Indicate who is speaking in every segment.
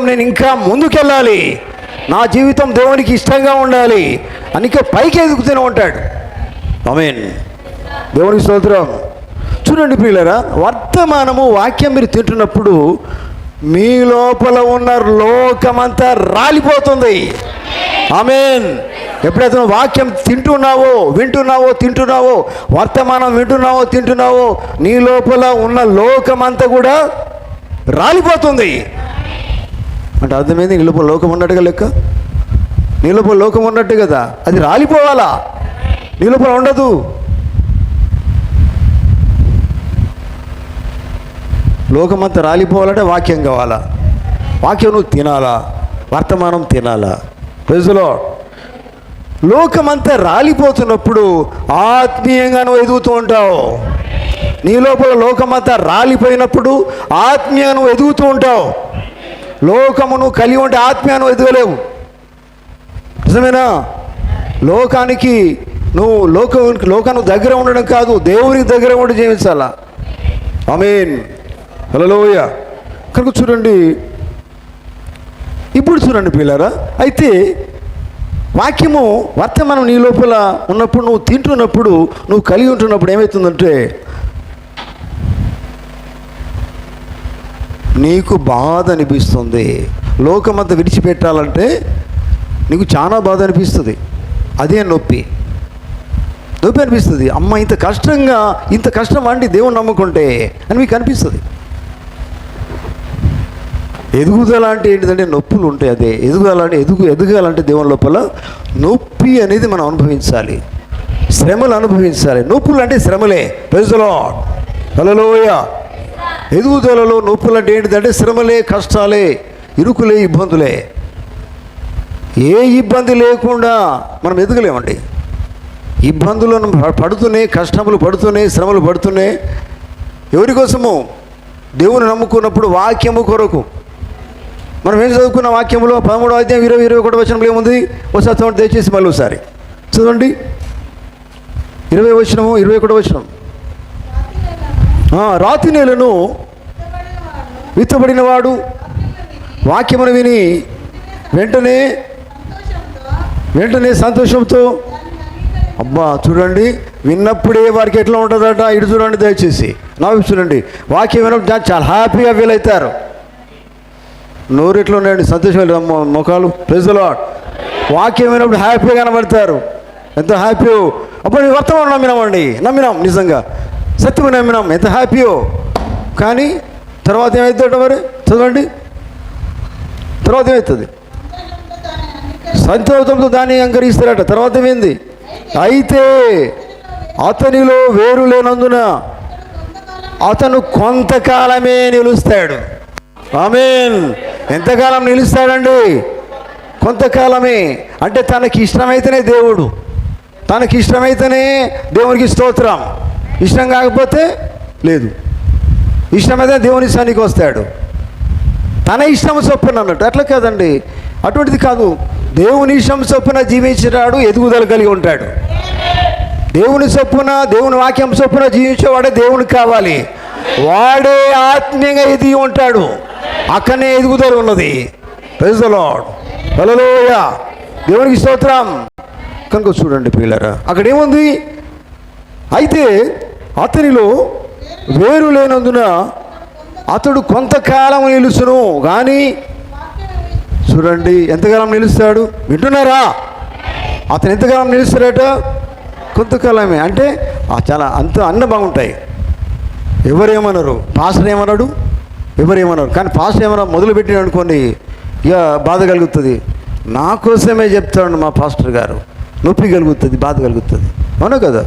Speaker 1: నేను ఇంకా ముందుకెళ్ళాలి, నా జీవితం దేవునికి ఇష్టంగా ఉండాలి అని ఇంకా పైకి ఎదుగుతూనే ఉంటాడు. ఆమేన్. దేవునికి స్తోత్రం. చూడండి ప్రియులారా, వర్తమానము వాక్యం మీరు తింటున్నప్పుడు మీ లోపల ఉన్న లోకమంతా రాలిపోతుంది. ఆమేన్. ఎప్పుడైతే నువ్వు వాక్యం వింటున్నావో వర్తమానం తింటున్నావో నీ లోపల ఉన్న లోకమంతా కూడా రాలిపోతుంది. అంటే అర్థమైంది, నీ లోపల లోకం ఉన్నట్టుగా లెక్క. నీ లోపల లోకం ఉన్నట్టు కదా, అది రాలిపోవాలా, నీ లోపల ఉండదు. లోకమంతా రాలిపోవాలంటే వాక్యం కావాలా, వాక్యం నువ్వు తినాలా, వర్తమానం తినాలా. Praise the Lord. లోకమంతా రాలిపోతున్నప్పుడు ఆత్మీయంగా నువ్వు ఎదుగుతూ ఉంటావు. నీ లోపల లోకమంతా రాలిపోయినప్పుడు ఆత్మీయంగా నువ్వు ఎదుగుతూ ఉంటావు. లోకము నువ్వు కలిగి ఉంటే ఆత్మీయంగా నువ్వు ఎదగలేవు. నిజమేనా? లోకానికి నువ్వు లోకానికి దగ్గర ఉండడం కాదు, దేవునికి దగ్గర ఉండి జీవించాలా. ఆమేన్. హల్లెలూయా. కనుక చూడండి, ఇప్పుడు చూడండి పిల్లరా, అయితే వాక్యము వర్తమానం నీ లోపల ఉన్నప్పుడు, నువ్వు తింటున్నప్పుడు, నువ్వు కలిగి ఉంటున్నప్పుడు ఏమవుతుందంటే నీకు బాధ అనిపిస్తుంది. లోకమంతా విడిచిపెట్టాలంటే నీకు చాలా బాధ అనిపిస్తుంది. అదే నొప్పి అనిపిస్తుంది. అమ్మ ఇంత కష్టం అండి దేవుని నమ్ముకుంటే అని మీకు అనిపిస్తుంది. ఎదుగుదల అంటే ఏంటిదంటే నొప్పులు ఉంటాయి. అదే ఎదగాలంటే దేవుని లోపల నొప్పి అనేది మనం అనుభవించాలి, శ్రమలు అనుభవించాలి. నొప్పులు అంటే శ్రమలే. Praise the Lord. హల్లెలూయా. ఎదుగుదలలో నొప్పులు అంటే ఏంటిదంటే శ్రమలే, కష్టాలే, ఇరుకులే, ఇబ్బందులే. ఏ ఇబ్బంది లేకుండా మనం ఎదగలేమండి. ఇబ్బందులను పడుతూనే, కష్టములు పడుతూనే, శ్రమలు పడుతూనే. ఎవరి కోసము? దేవుని నమ్ముకున్నప్పుడు వాక్యము కొరకు. మనం ఏం చదువుకున్న వాక్యంలో 13వ అధ్యాయం 20-21 వచనంలో ఏముంది? ఒకసారి చదవండి దయచేసి, మళ్ళీ ఒకసారి చదవండి. 20 వచనము 21 వచనం. రాతి నేలను విత్తబడినవాడు వాక్యమును విని వెంటనే సంతోషంతో, అబ్బా చూడండి, విన్నప్పుడే వారికి ఎట్లా ఉంటుందట. ఇటు చూడండి దయచేసి, నా చూడండి. వాక్యం విన్నప్పుడు చాలా హ్యాపీగా ఫీల్ అవుతారు. నోరు ఎట్లా ఉన్నాయండి, సంతోషం ముఖాలు. Praise the Lord. వాక్యం విన్నప్పుడు హ్యాపీగా కనబడతారు. ఎంత హ్యాపీ! అప్పుడు నీ వర్తమానం నమ్మినాం, నిజంగా సత్యము నమ్మినాం, ఎంత హ్యాపీయో. కానీ తర్వాత ఏమవుతుందట మరి? చదవండి. తర్వాత ఏమవుతుంది? సంతోషంతో దాన్ని అంగీకరిస్తారట. తర్వాత ఏమైంది? అయితే అతనిలో వేరు లేనందున అతను కొంతకాలమే నిలుస్తాడు. ఆమేన్. ఎంతకాలం నిలుస్తాడండి? కొంతకాలమే. అంటే తనకి ఇష్టమైతేనే దేవునికి స్తోత్రం. ఇష్టం కాకపోతే లేదు. ఇష్టమైతే దేవుని సన్నిధికి వస్తాడు. తన ఇష్టం చొప్పున అన్నట్టు. అట్లా కాదండి, అటువంటిది కాదు. దేవుని ఇష్టం చొప్పున జీవించేవాడు ఎదుగుదల కలిగి ఉంటాడు. దేవుని చొప్పున, దేవుని వాక్యం చొప్పున జీవించేవాడే దేవునికి కావాలి. వాడే ఆత్మీయంగా ఎదిగి ఉంటాడు. అక్కడనే ఎదుగుదల ఉన్నది. Praise the Lord. హల్లెలూయా. దేవునికి స్తోత్రం. కనుక చూడండి ప్రియులారా, అక్కడ ఏముంది? అయితే అతనిలో వేరు లేనందున అతడు కొంతకాలం నిలుచును. కానీ చూడండి, ఎంతకాలం నిలుస్తాడు? వింటున్నారా? అతను ఎంతకాలం నిలుస్తాడట? కొంతకాలమే. అంటే చాలా అన్న బాగుంటాయి. ఎవరేమన్నారు? పాస్టర్ ఏమన్నాడు? ఎవరేమన్నారు? కానీ పాస్టర్ ఏమన్నా మొదలుపెట్టిన అనుకోండి, ఇక బాధ కలుగుతుంది. నా కోసమే చెప్తాడు మా పాస్టర్ గారు. నొప్పి కలుగుతుంది, బాధ కలుగుతుంది. అవునా కదా?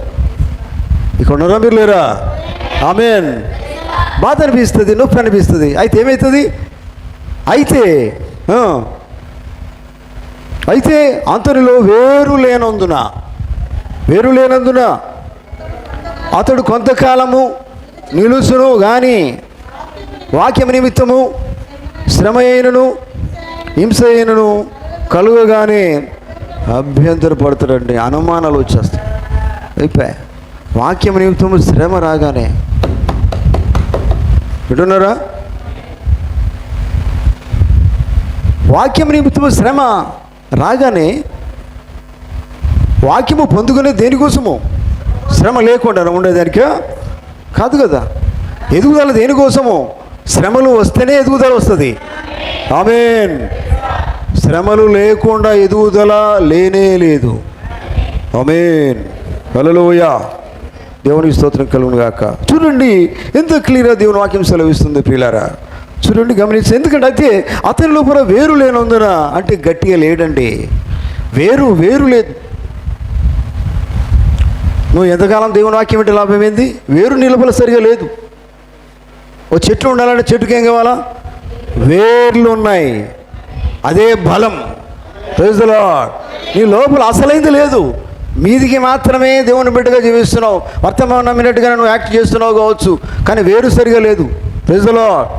Speaker 1: ఇక్కడ ఉన్నారా మీరు? లేరా? ఆమేన్. బాధ అనిపిస్తుంది, నొప్పి అనిపిస్తుంది. అయితే ఏమవుతుంది? అయితే అతనిలో వేరు లేనందున అతడు కొంతకాలము నిలుసును. కానీ వాక్యం నిమిత్తము శ్రమ అయినను హింస అయినను కలుగగానే అభ్యంతరపడతాడండి. అనుమానాలు వచ్చేస్తాయి. అయిపోయా. వాక్యం నిమిత్తము శ్రమ రాగానే, వింటున్నారా? వాక్యం నిమిత్తము శ్రమ రాగానే వాక్యము పొందుకునే దేనికోసము? శ్రమ లేకుండా ఉండేదానికా? కాదు కదా. ఎదుగుదల దేనికోసము? శ్రమలు వస్తేనే ఎదుగుదల వస్తుంది. ఆమేన్. శ్రమలు లేకుండా ఎదుగుదల లేనే లేదు. ఆమేన్. హల్లెలూయా. దేవునికి స్తోత్రం కలుగును గాక. చూడండి ఎంత క్లియర్గా దేవుని వాక్యం సెలవిస్తుంది ప్రియులారా. చూడండి, గమనించి. ఎందుకంటే అయితే అతని లోపల వేరు లేనందున, అంటే గట్టిగా లేడండి. వేరు లేదు. నువ్వు ఎంతకాలం దేవుని వాక్యం అంటే లాభం ఏంది? వేరు నిలబల సరిగా లేదు. ఓ చెట్లు ఉండాలంటే చెట్టుకి ఏం కావాలా? వేర్లు ఉన్నాయి. అదే బలం. Praise the Lord. నీ లోపల అసలైంది లేదు. మీదికి మాత్రమే దేవుని బిడ్డగా జీవిస్తున్నావు, వర్తమానం నమ్మినట్టుగా నువ్వు యాక్ట్ చేస్తున్నావు కావచ్చు, కానీ వేరు సరిగా లేదు. ప్రైజ్ ది లార్డ్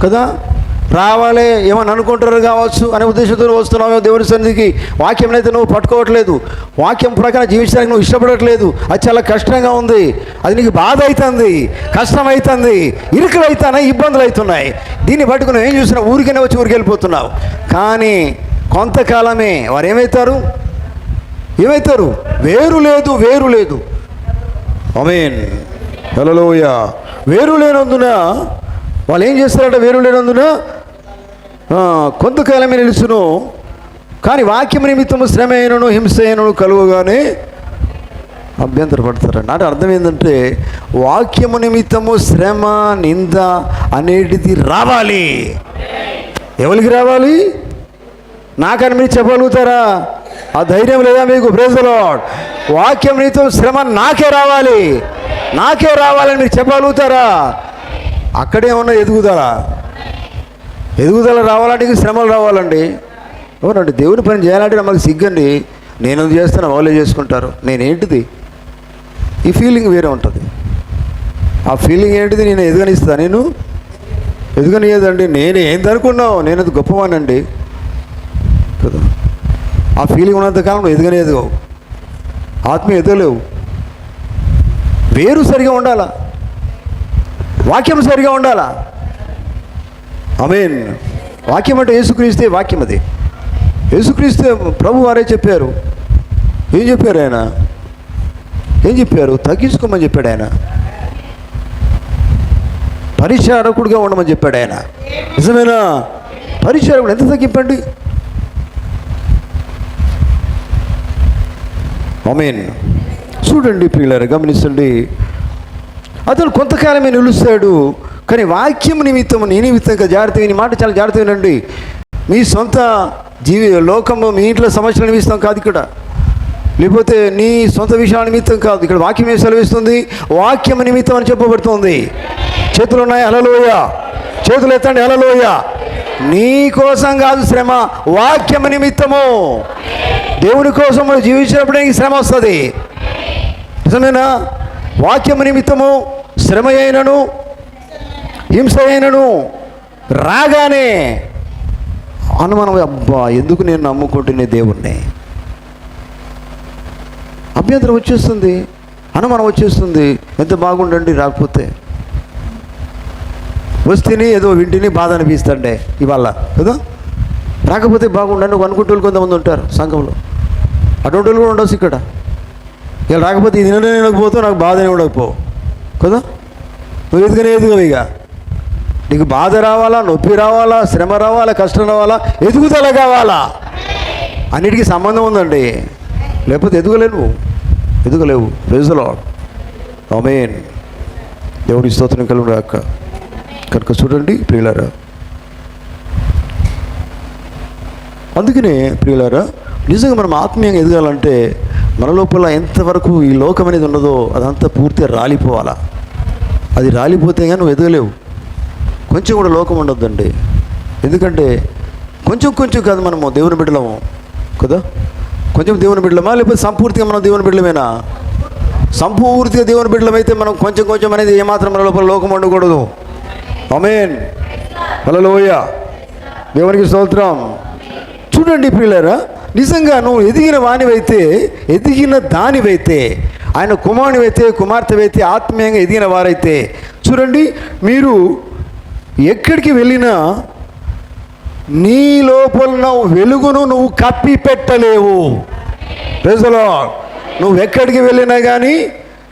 Speaker 1: కదా. రావాలి ఏమని అనుకుంటారు కావచ్చు అనే ఉద్దేశంతో వస్తున్నావు దేవుని సన్నిధికి. వాక్యం అయితే నువ్వు పట్టుకోవట్లేదు, వాక్యం ప్రకారం జీవించడానికి నువ్వు ఇష్టపడట్లేదు. అది చాలా కష్టంగా ఉంది, అది నీకు బాధ అవుతుంది, కష్టం అవుతుంది, ఇరుకులు అవుతున్నాయి, ఇబ్బందులు అవుతున్నాయి. దీన్ని పట్టుకుని ఏం చూసినా ఊరికనే వచ్చి ఊరికి వెళ్ళిపోతున్నావు. కానీ కొంతకాలమే వారు ఏమవుతారు? వేరు లేదు. ఆమేన్. హల్లెలూయా. వేరు లేనందున వాళ్ళు ఏం చేస్తారంటే, వేరు లేనందున కొంతకాలమే నిలుచును, కానీ వాక్యం నిమిత్తము శ్రమ అయినను హింస అయినను కలుగుగానే అభ్యంతరపడతారండి. అంటే అర్థం ఏంటంటే, వాక్యము నిమిత్తము శ్రమ నింద అనేటిది రావాలి. ఎవరికి రావాలి? నాకని మీరు చెప్పగలుగుతారా? ఆ ధైర్యం లేదా మీకు? Praise the Lord. వాక్యం నిమిత్తం శ్రమ నాకే రావాలని మీరు చెప్పగలుగుతారా? అక్కడే ఉన్న ఎదుగుదల రావాలంటే శ్రమలు రావాలండి. అవునండి. దేవుని పని చేయాలంటే మనకు సిగ్గండి. నేను చేస్తాను, వాళ్ళే చేసుకుంటారు. నేనేంటిది? ఈ ఫీలింగ్ వేరే ఉంటుంది. ఆ ఫీలింగ్ ఏంటిది? నేను ఎదుగనిస్తా. నేను ఎదుగనియదండి. నేను ఏందనుకున్నావు? నేను అది గొప్పవానండి కదా. ఆ ఫీలింగ్ ఉన్నంతకాలం నువ్వు ఎదుగనేదిగవు, ఆత్మీయ ఎదగలేవు. వేరు సరిగా ఉండాలా, వాక్యం సరిగా ఉండాలా. ఆమేన్. వాక్యం అంటే యేసుక్రీస్తే వాక్యం. అది యేసుక్రీస్తే ప్రభు వారే చెప్పారు. ఏం చెప్పారు ఆయన? తగ్గించుకోమని చెప్పాడు ఆయన. పరిచారకుడుగా ఉండమని చెప్పాడు ఆయన. నిజమేనా? పరిచారకుడు ఎంత తగ్గింపండి. ఆమేన్. చూడండి ప్రియులారా, గమనించండి. అతను కొంతకాలమే నిలుస్తాడు, కానీ వాక్యం నిమిత్తం, నీ నిమిత్తంగా జాగ్రత్తగా, నీ మాట చాలా జాగ్రత్తగా వినండి. మీ సొంత లోకము, మీ ఇంట్లో సమస్యల నిమిత్తం కాదు ఇక్కడ, లేకపోతే నీ సొంత విషయాల నిమిత్తం కాదు. ఇక్కడ వాక్యం ఏం సెలవిస్తుంది? వాక్యం నిమిత్తం అని చెప్పబడుతుంది. చేతులు ఉన్నాయి, హల్లెలూయా. చేతులు ఎత్తండి, హల్లెలూయా. నీ కోసం కాదు శ్రమ, వాక్యం నిమిత్తము. దేవుని కోసం మనం జీవించినప్పుడే నీకు శ్రమ వస్తుంది. నిజమేనా? వాక్యం నిమిత్తము శ్రమ అయినను హింస అయినను రాగానే అనుమానం, అబ్బా ఎందుకు నేను నమ్ముకుంటున్నా దేవుణ్ణి, అభ్యంతరం వచ్చేస్తుంది, అనుమానం వచ్చేస్తుంది. ఎంత బాగుండండి, రాకపోతే వస్తేనే ఏదో వింటిని బాధ అనిపిస్తాండే ఇవాళ కదా. రాకపోతే బాగుండండి నువ్వు అనుకుంటూ కొంతమంది ఉంటారు సంఘంలో. అటువంటి వాళ్ళు కూడా ఉండొచ్చు ఇక్కడ. ఇక రాకపోతే ఇది వినకపోతావు, నాకు బాధనే ఉండకపోవు కదా. నువ్వు ఎదుగుగా ఇక నీకు బాధ రావాలా, నొప్పి రావాలా, శ్రమ రావాలా, కష్టం రావాలా, ఎదుగుదల కావాలా, అన్నిటికీ సంబంధం ఉందండి. లేకపోతే ఎదుగలేవు. Praise the Lord. ఆమేన్. దేవుని స్తోత్రం కలుగును గాక. కనుక చూడండి ప్రియులారా, అందుకనే ప్రియులారా, నిజంగా మనం ఆత్మీయంగా ఎదగాలంటే మన లోపల ఎంతవరకు ఈ లోకం అనేది ఉన్నదో అదంతా పూర్తిగా రాలిపోవాలా. అది రాలిపోతే కానీ నువ్వు ఎదగలేవు. కొంచెం కూడా లోకం ఉండొద్దండి. ఎందుకంటే కొంచెం కాదు, మనము దేవుని బిడ్డలము కదా. కొంచెం దేవుని బిడ్డలమా, లేకపోతే సంపూర్తిగా మనం దేవుని బిడ్డలమేనా? సంపూర్తిగా దేవుని బిడ్డలమైతే మనం కొంచెం అనేది ఏమాత్రం మన లోపల లోకం ఉండకూడదు. ఆమేన్. హల్లెలూయా. దేవునికి స్తోత్రం. చూడండి ప్రియులారా, నిజంగా నువ్వు ఎదిగిన దానివైతే, ఆయన కుమారునివైతే, కుమార్తెవైతే, ఆత్మీయంగా ఎదిగిన వారైతే, చూడండి మీరు ఎక్కడికి వెళ్ళినా నీ లోపల ఉన్న వెలుగును నువ్వు కప్పి పెట్టలేవు. Praise the Lord. నువ్వు ఎక్కడికి వెళ్ళినా కానీ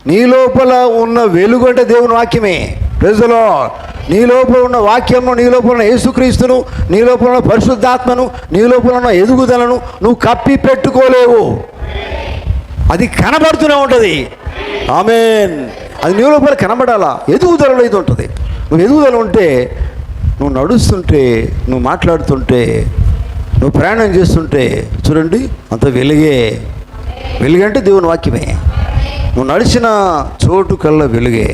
Speaker 1: నీ లోపల ఉన్న వెలుగు అంటే దేవుని వాక్యమే. Praise the Lord. నీ లోపల ఉన్న వాక్యము, నీ లోపల ఉన్న యేసుక్రీస్తును, నీ లోపల ఉన్న పరిశుద్ధాత్మను, నీ లోపల ఉన్న ఎదుగుదలను నువ్వు కప్పి పెట్టుకోలేవు. అది కనబడుతూనే ఉంటుంది. ఆమేన్. అది నీ లోపల కనబడాలా. ఎదుగుదలలో ఇది ఉంటుంది. నువ్వు ఎదుగుదల ఉంటే, నువ్వు నడుస్తుంటే, నువ్వు మాట్లాడుతుంటే, నువ్వు ప్రయాణం చేస్తుంటే చూడండి అంత వెలుగే. వెలుగంటే దేవుని వాక్యమే. నువ్వు నడిచిన చోటు కల్లా వెలుగే.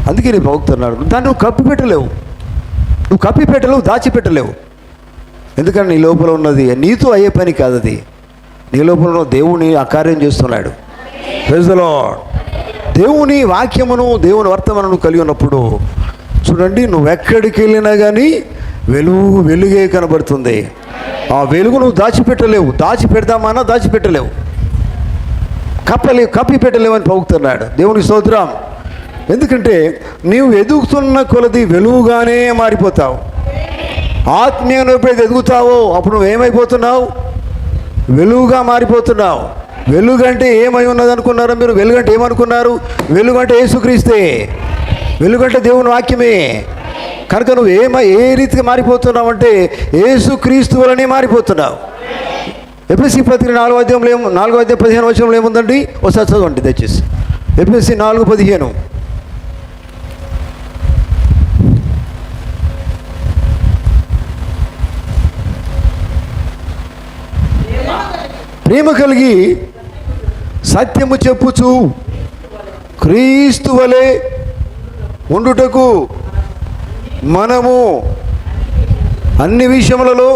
Speaker 1: అందుకే నీ భక్తున్నాడు దాన్ని నువ్వు కప్పి పెట్టలేవు. నువ్వు కప్పి పెట్టలేవు, దాచిపెట్టలేవు. ఎందుకంటే నీ లోపల ఉన్నది నీతో అయ్యే పని కాదు. అది నీ లోపల ఉన్న దేవుని ఆ కార్యం చేస్తున్నాడు. Praise the Lord. దేవుని వాక్యమును, దేవుని వర్తమానము కలిగి ఉన్నప్పుడు చూడండి నువ్వు ఎక్కడికి వెళ్ళినా కానీ వెలుగే కనబడుతుంది. ఆ వెలుగు నువ్వు దాచిపెట్టలేవు. దాచిపెడదామన్నా దాచిపెట్టలేవు. కప్పి పెట్టలేవు అని పలుకుతున్నాడు. దేవునికి స్తోత్రం. ఎందుకంటే నీవు ఎదుగుతున్న కొలది వెలుగుగానే మారిపోతావు. ఆత్మీయంగా ఎప్పుడైతే ఎదుగుతావో అప్పుడు నువ్వేమైపోతున్నావు? వెలుగుగా మారిపోతున్నావు. వెలుగంటే ఏమై ఉన్నది అనుకున్నారో మీరు? వెలుగంటే ఏమనుకున్నారు? వెలుగంటే యేసుక్రీస్తే. వెలుగంటే దేవుని వాక్యమే. కనుక నువ్వు ఏ రీతిగా మారిపోతున్నావు అంటే యేసుక్రీస్తు వలనే మారిపోతున్నావు. ఎఫెసీ పత్రిక 4:15 ఏముందండి? ఒకసారి చదవండి దయచేసి. ఎఫెసీ 4:15. ప్రేమ కలిగి సత్యము చెప్పుచు క్రీస్తు వలె ఉండుటకు మనము అన్ని విషయములలో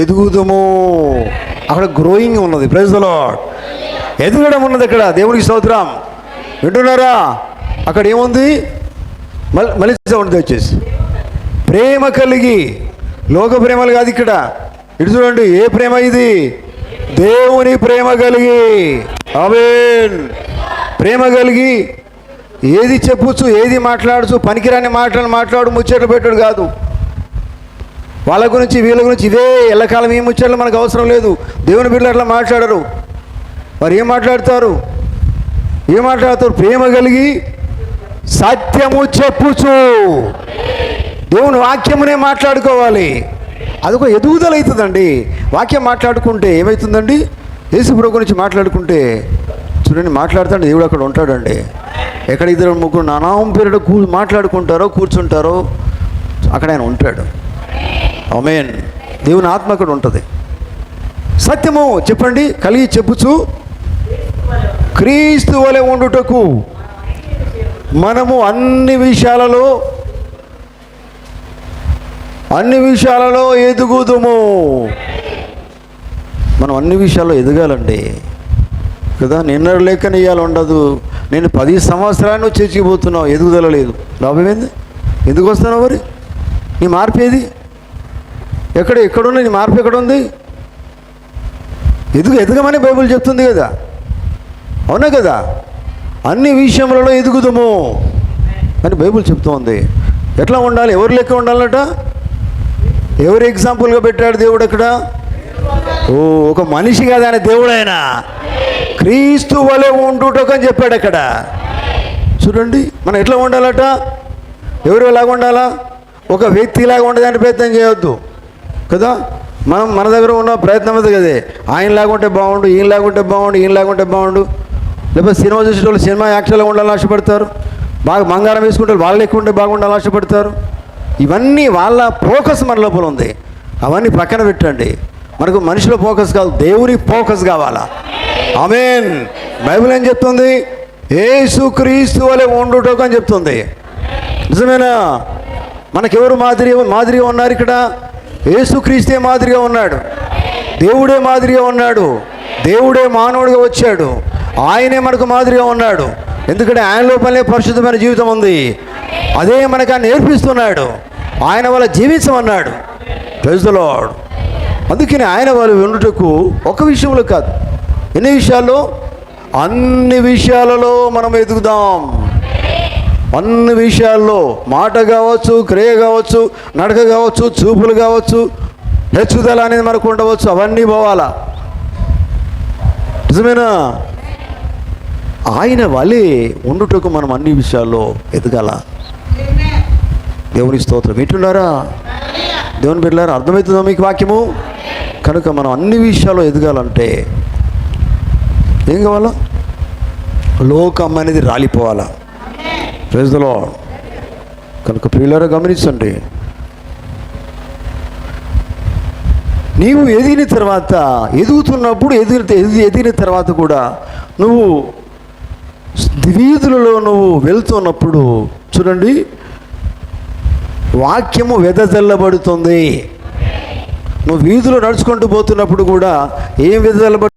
Speaker 1: ఎదుగుదము. అక్కడ గ్రోయింగ్ ఉన్నది. Praise the Lord. ఎదగడం ఉన్నది అక్కడ. దేవునికి స్తోత్రం. వింటున్నారా? అక్కడ ఏముంది? మళ్ళీ చదవండి దయచేసి. ప్రేమ కలిగి, లోక ప్రేమలు కాదు ఇక్కడ. ఇటు చూడండి, ఏ ప్రేమ ఇది? దేవుని ప్రేమ కలిగి. ఆమేన్. ప్రేమ కలిగి ఏది చెప్పుచ్చు, ఏది మాట్లాడచ్చు, పనికిరాని మాట్లాడు ముచ్చట్లు పెట్టాడు కాదు. వాళ్ళ గురించి వీళ్ళ గురించి ఇదే ఎల్లకాలం ఈ ముచ్చట్లు మనకు అవసరం లేదు. దేవుని బిడ్డలు అట్లా మాట్లాడరు. వారు ఏం మాట్లాడతారు? ప్రేమ కలిగి సత్యము చెప్పుచు. దేవుని వాక్యమునే మాట్లాడుకోవాలి. అదొక ఎదుగుదల అవుతుందండి. వాక్యం మాట్లాడుకుంటే ఏమవుతుందండి? యేసుప్రభు గురించి మాట్లాడుకుంటే చూడండి, మాట్లాడుతాడు దేవుడు అక్కడ ఉంటాడండి. ఎక్కడ 2-3 నానాం పేరుడు మాట్లాడుకుంటారో కూర్చుంటారో అక్కడ ఆయన ఉంటాడు. ఆమేన్. దేవుని ఆత్మ అక్కడ ఉంటుంది. సత్యము చెప్పండి కలిగి చెప్పుచు క్రీస్తు వలె ఉండుటకు మనము అన్ని విషయాలలో ఎదుగుదుము. మనం అన్ని విషయాల్లో ఎదగాలండి కదా. నిన్నడు లేకని ఇవాళ ఉండదు. నేను 10 సంవత్సరాలు చర్చిపోతున్నావు, ఎదుగుదల లేదు. లాభం ఏంది? ఎందుకు వస్తున్నావు? మరి నీ మార్పు ఏది? ఎక్కడుంది నీ మార్పు? ఎక్కడుంది? ఎదగమని బైబిల్ చెప్తుంది కదా. అవునా కదా? అన్ని విషయములలో ఎదుగుదము అని బైబిల్ చెప్తోంది. ఎట్లా ఉండాలి? ఎవరు లెక్క ఉండాలట? ఎవరు ఎగ్జాంపుల్గా పెట్టాడు దేవుడు అక్కడ? ఒక మనిషి కాదు ఆయన, దేవుడు. ఆయన క్రీస్తు వలె ఉండుటకు అని చెప్పాడు అక్కడ. చూడండి మనం ఎట్లా ఉండాలట? ఎవరు ఎలాగ ఉండాలా? ఒక వ్యక్తిలాగా ఉండడానికి ప్రయత్నం చేయొద్దు కదా. మన దగ్గర ఉన్న ప్రయత్నం అది కదే. ఆయనలాగా ఉంటే బాగుండు, ఈయనలాగుంటే బాగుండు. లేకపోతే సినిమా చూసేటోళ్ళు సినిమా యాక్టర్గా ఉండాలని ఆశపడతారు. బాగా బంగారం వేసుకుంటే వాళ్ళు ఎక్కువ ఉంటే బాగుండాలని ఆశపడతారు. ఇవన్నీ వాళ్ళ ఫోకస్ మన లోపల ఉంది. అవన్నీ పక్కన పెట్టండి. మనకు మనిషిలో ఫోకస్ కాదు, దేవుని ఫోకస్ కావాలా. ఆమేన్. బైబిల్ ఏం చెప్తుంది? యేసుక్రీస్తు వలె ఉండుటకు అని చెప్తుంది. నిజమేనా? మనకెవరు మాదిరిగా ఉన్నారు ఇక్కడ? యేసుక్రీస్తే మాదిరిగా ఉన్నాడు. దేవుడే మాదిరిగా ఉన్నాడు. దేవుడే మానవుడిగా వచ్చాడు. ఆయనే మనకు మాదిరిగా ఉన్నాడు. ఎందుకంటే ఆయన లోపలనే పరిశుద్ధమైన జీవితం ఉంది. అదే మనకు ఆయన నేర్పిస్తున్నాడు. ఆయన వల్ల జీవించమన్నాడు. Praise the lord. అందుకని ఆయన వాళ్ళు ఉండుటకు ఒక విషయంలో కాదు, ఎన్ని విషయాల్లో? అన్ని విషయాలలో మనం ఎదుగుదాం. అన్ని విషయాల్లో మాట కావచ్చు, క్రియ కావచ్చు, నడక కావచ్చు, చూపులు కావచ్చు, హెచ్చుదల అనేది మనకు ఉండవచ్చు. అవన్నీ పోవాలా. నిజమేనా? ఆయన వలె ఉండుటకు మనం అన్ని విషయాల్లో ఎదగాల. దేవుని స్తోత్రం. వింటున్నారా దేవుని బిడ్డలారా? అర్థమవుతుందా మీకు వాక్యము? కనుక మనం అన్ని విషయాల్లో ఎదగాలంటే ఏం కావాలా? లోకం అనేది రాలిపోవాలా. Praise the lord. కనుక ప్రియులారా గమనించండి, నీవు ఎదిగిన తర్వాత, ఎదుగుతున్నప్పుడు ఎదిగిన తర్వాత కూడా నువ్వు వీధులలో నువ్వు వెళ్తున్నప్పుడు చూడండి, వాక్యము వెదజల్లబడుతుంది. నువ్వు వీధిలో నడుచుకుంటూ పోతున్నప్పుడు కూడా ఏం వెదజల్లబడుతుంది?